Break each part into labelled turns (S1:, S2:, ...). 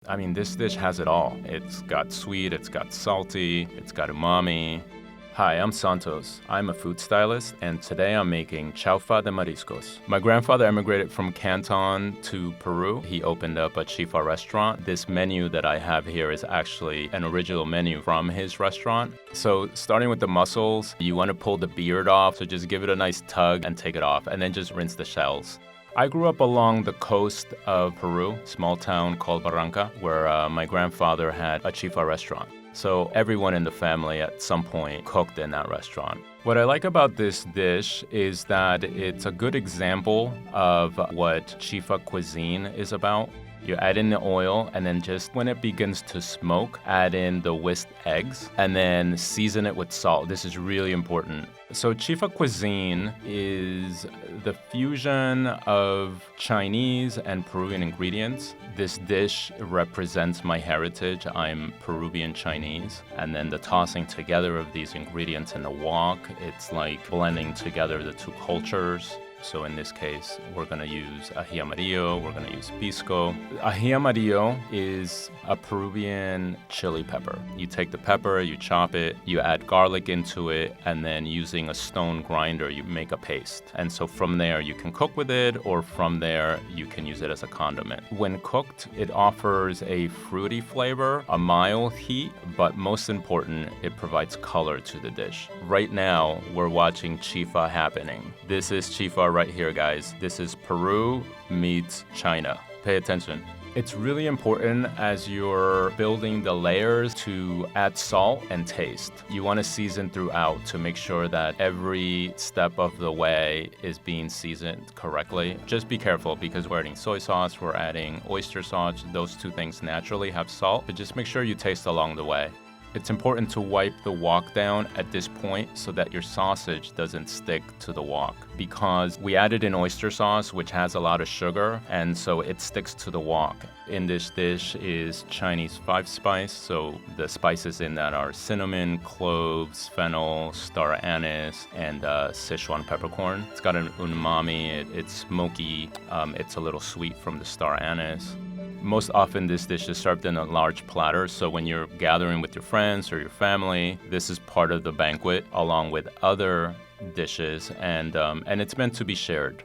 S1: I mean, this dish has it all. It's got sweet, it's got salty, it's got umami. Hi, I'm Santos. I'm a food stylist, and today I'm making Chaufa De Mariscos. My grandfather emigrated from Canton to Peru. He opened up a Chifa restaurant. This menu that I have here is actually an original menu from his restaurant. So starting with the mussels, you want to pull the beard off, so just give it a nice tug and take it off, and then just rinse the shells. I grew up along the coast of Peru, small town called Barranca, where my grandfather had a chifa restaurant. So everyone in the family at some point cooked in that restaurant. What I like about this dish is that it's a good example of what chifa cuisine is about. You add in the oil, and then just when it begins to smoke, add in the whisked eggs, and then season it with salt. This is really important. So Chifa cuisine is the fusion of Chinese and Peruvian ingredients. This dish represents my heritage. I'm Peruvian Chinese. And then the tossing together of these ingredients in the wok, it's like blending together the two cultures. So in this case, we're going to use ají amarillo, we're going to use pisco. Ají amarillo is a Peruvian chili pepper. You take the pepper, you chop it, you add garlic into it, and then using a stone grinder, you make a paste. And so from there, you can cook with it, or from there, you can use it as a condiment. When cooked, it offers a fruity flavor, a mild heat, but most important, it provides color to the dish. Right now, we're watching chifa happening. This is chifa right here, guys. This is Peru meets China. Pay attention. It's really important as you're building the layers to add salt and taste. You want to season throughout to make sure that every step of the way is being seasoned correctly. Just be careful because we're adding soy sauce, we're adding oyster sauce. Those two things naturally have salt, but just make sure you taste along the way. It's important to wipe the wok down at this point so that your sausage doesn't stick to the wok, because we added in oyster sauce, which has a lot of sugar, and so it sticks to the wok. In this dish is Chinese 5-spice, so the spices in that are cinnamon, cloves, fennel, star anise, and Sichuan peppercorn. It's got an umami, it's smoky, it's a little sweet from the star anise. Most often, this dish is served in a large platter, so when you're gathering with your friends or your family, this is part of the banquet along with other dishes, and it's meant to be shared.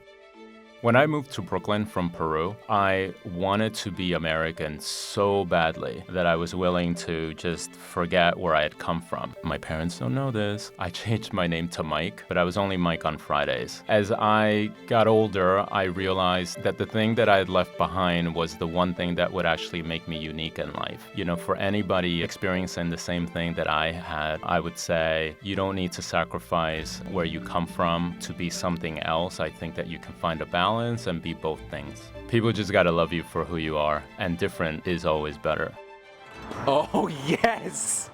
S1: When I moved to Brooklyn from Peru, I wanted to be American so badly that I was willing to just forget where I had come from. My parents don't know this. I changed my name to Mike, but I was only Mike on Fridays. As I got older, I realized that the thing that I had left behind was the one thing that would actually make me unique in life. You know, for anybody experiencing the same thing that I had, I would say you don't need to sacrifice where you come from to be something else. I think that you can find a balance and be both things. People just gotta love you for who you are, and different is always better.
S2: Oh, yes!